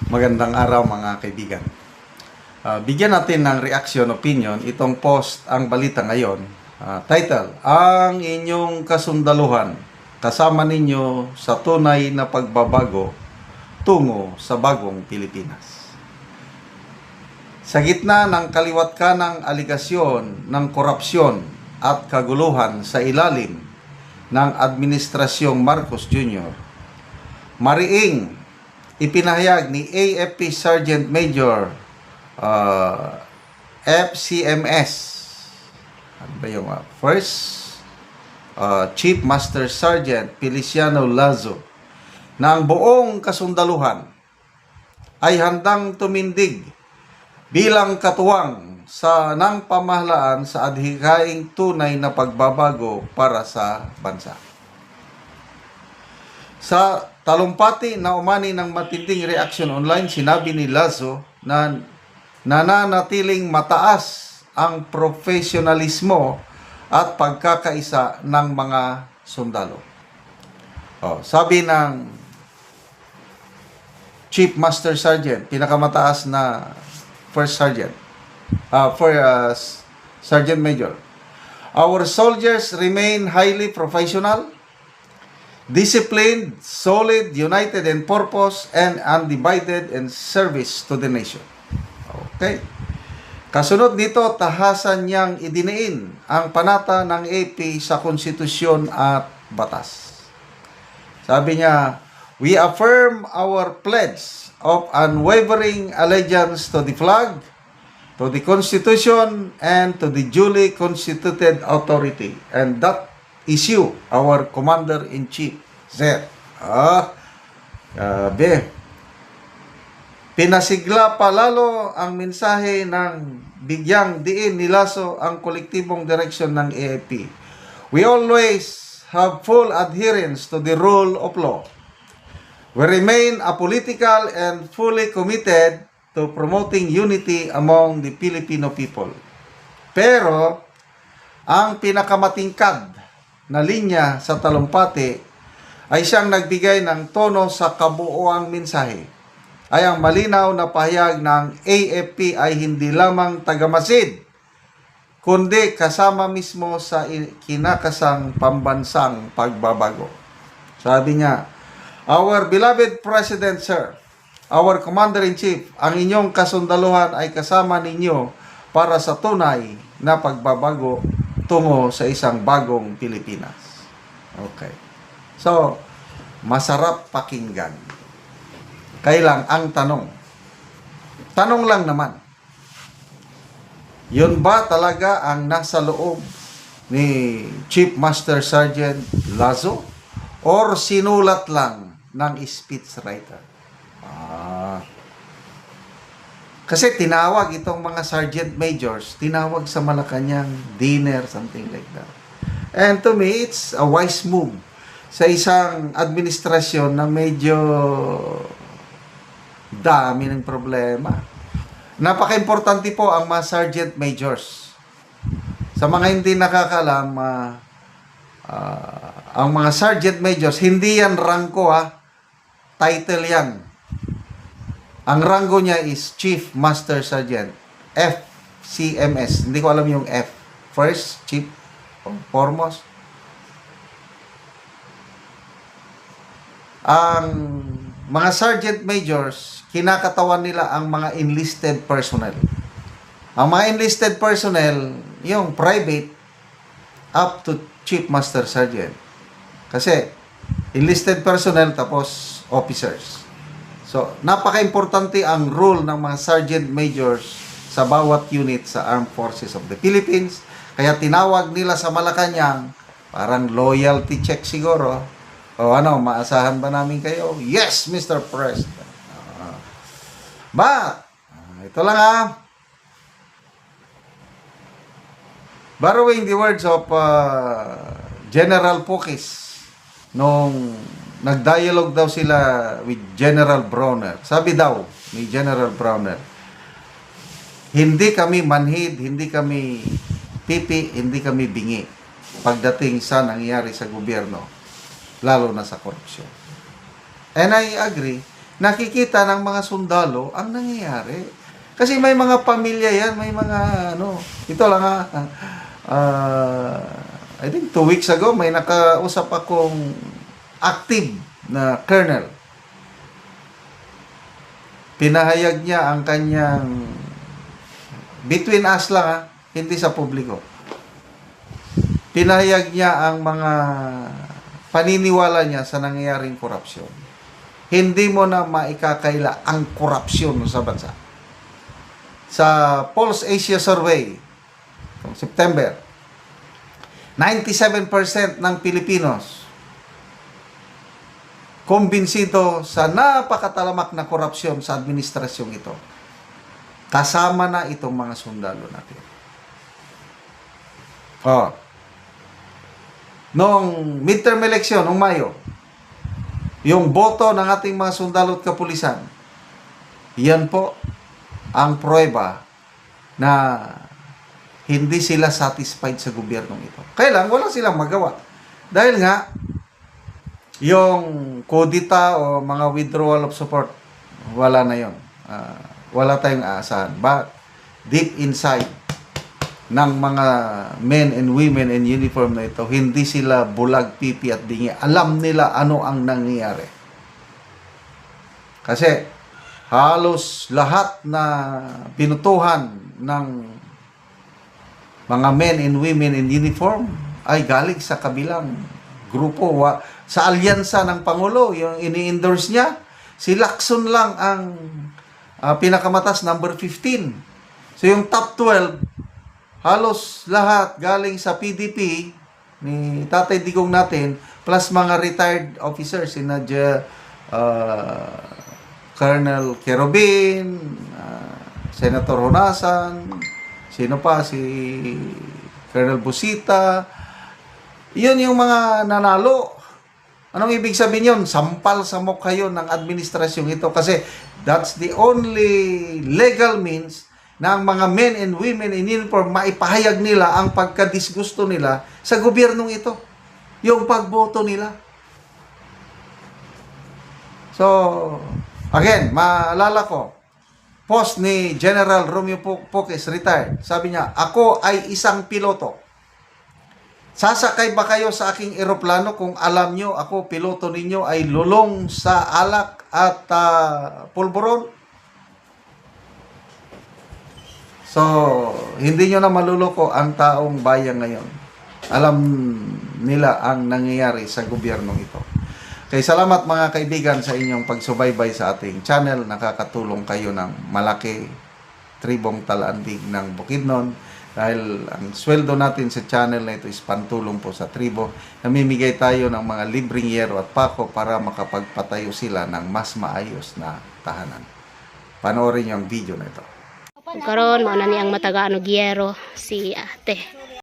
Magandang araw mga kaibigan. Bigyan natin ng reaction opinion itong post ang balita ngayon. Title, ang inyong kasundaluhan kasama ninyo sa tunay na pagbabago tungo sa bagong Pilipinas. Sa gitna ng kaliwat kanang aligasyon ng korupsyon at kaguluhan sa ilalim ng Administrasyong Marcos Jr., mariing ipinahayag ni AFP Sergeant Major FCMS, ano ba yung First Chief Master Sergeant Feliciano Lazo, na ang buong kasundaluhan ay handang tumindig bilang katuwang ng pamahalaan sa adhikaing tunay na pagbabago para sa bansa. Sa talumpati na umani ng matinding reaksyon online, sinabi ni Lazo na nananatiling mataas ang profesionalismo at pagkakaisa ng mga sundalo. Sabi ng Chief Master Sergeant, pinakamataas na First Sergeant, Sergeant Major, our soldiers remain highly professional, disciplined, solid, united in purpose, and undivided in service to the nation. Okay. Kasunod nito, tahasan niyang idiniin ang panata ng AP sa konstitusyon at batas. Sabi niya, we affirm our pledge of unwavering allegiance to the flag, to the Constitution, and to the duly constituted authority, and that is you, our Commander-in-Chief, Sir. Grabe. Pinasigla pa lalo ang mensahe ng bigyang diin ni Lazo ang kolektibong direksyon ng AFP. We always have full adherence to the rule of law. We remain apolitical and fully committed to promoting unity among the Filipino people. Pero, ang pinakamatingkad na linya sa talumpati ay siyang nagbigay ng tono sa kabuoang mensahe. Ay ang malinaw na pahayag ng AFP ay hindi lamang tagamasid, kundi kasama mismo sa kinakasang pambansang pagbabago. Sabi niya, our beloved President, Sir, our Commander-in-Chief, ang inyong kasundaluhan ay kasama ninyo para sa tunay na pagbabago tungo sa isang bagong Pilipinas. Okay. So, masarap pakinggan. Kailang ang tanong lang naman, yun ba talaga ang nasa loob ni Chief Master Sergeant Lazo? Or sinulat lang ng speechwriter? Kasi tinawag itong mga sergeant majors, tinawag sa Malacanang dinner, something like that. And to me, it's a wise move sa isang administrasyon na medyo dami ng problema. Napaka-importante po ang mga sergeant majors. Sa mga hindi nakakalam, ang mga sergeant majors, hindi yan rangko, title yan. Ang rango niya is Chief Master Sergeant, FCMS. Hindi ko alam yung F. First, Chief, foremost. Ang mga Sergeant Majors, kinakatawan nila ang mga enlisted personnel. Ang mga enlisted personnel, yung private, up to Chief Master Sergeant. Kasi, enlisted personnel tapos officers. So, napaka-importante ang role ng mga Sergeant Majors sa bawat unit sa Armed Forces of the Philippines. Kaya tinawag nila sa Malacanang, parang loyalty check siguro. O maasahan ba namin kayo? Yes, Mr. President. Ito lang borrowing the words of General Pukis nung nag-dialogue daw sila with General Browner. Sabi daw ni General Browner, hindi kami manhid, hindi kami pipi, hindi kami bingi pagdating sa nangyayari sa gobyerno, lalo na sa korupsyon. And I agree, nakikita ng mga sundalo ang nangyayari. Kasi may mga pamilya yan, may mga ano, ito lang I think 2 weeks ago, may nakausap akong active na colonel. Pinahayag niya ang kanyang, between us lang hindi sa publiko. Pinahayag niya ang mga paniniwala niya sa nangyayaring korupsyon. Hindi mo na maikakaila ang korupsyon sa bansa. Sa Pulse Asia Survey, noong September, 97% ng Pilipinos kumbinsido sa napakatalamak na korupsyon sa administrasyong ito. Kasama na itong mga sundalo natin. Noong midterm election, noong Mayo, yung boto ng ating mga sundalo at kapulisan, yan po ang pruweba na hindi sila satisfied sa gobyernong ito. Kaya lang, wala silang magawa. Dahil nga, yung kudita o mga withdrawal of support, wala na yon. Wala tayong aasahan. But, deep inside ng mga men and women in uniform na ito, hindi sila bulag, pipi at bingi. Alam nila ano ang nangyayari. Kasi, halos lahat na binutuhan ng mga men and women in uniform ay galing sa kabilang grupo. Sa alyansa ng Pangulo, yung ini-endorse niya, si Lacson lang ang pinakamatas, number 15. So yung top 12, halos lahat galing sa PDP ni Tatay Digong natin, plus mga retired officers, sina Colonel Kerubin, Senator Honasan, sino pa, si Colonel Busita. Yun yung mga nanalo. Anong ibig sabihin yun? Sampal sa mukha yun ng administrasyong ito. Kasi that's the only legal means na ang mga men and women in uniform maipahayag nila ang pagkadisgusto nila sa gobyernong ito. Yung pagboto nila. So, again, maalala ko, post ni General Romeo Poques, retired. Sabi niya, ako ay isang piloto. Sasakay ba kayo sa aking eroplano kung alam nyo ako, piloto ninyo, ay lulong sa alak at pulburon? So, hindi nyo na maluloko ang taong bayan ngayon. Alam nila ang nangyayari sa gobyernong ito. Kaya salamat mga kaibigan sa inyong pagsubaybay sa ating channel. Nakakatulong kayo ng malaki, Tribong Talandig ng Bukidnon. Dahil ang sweldo natin sa channel na ito is pantulong po sa tribo. Namimigay tayo ng mga libreng yero at pako para makapagpatayo sila ng mas maayos na tahanan. Panoorin niyo ang video na ito. Karon mo na niyang mataga ano giyero si ate.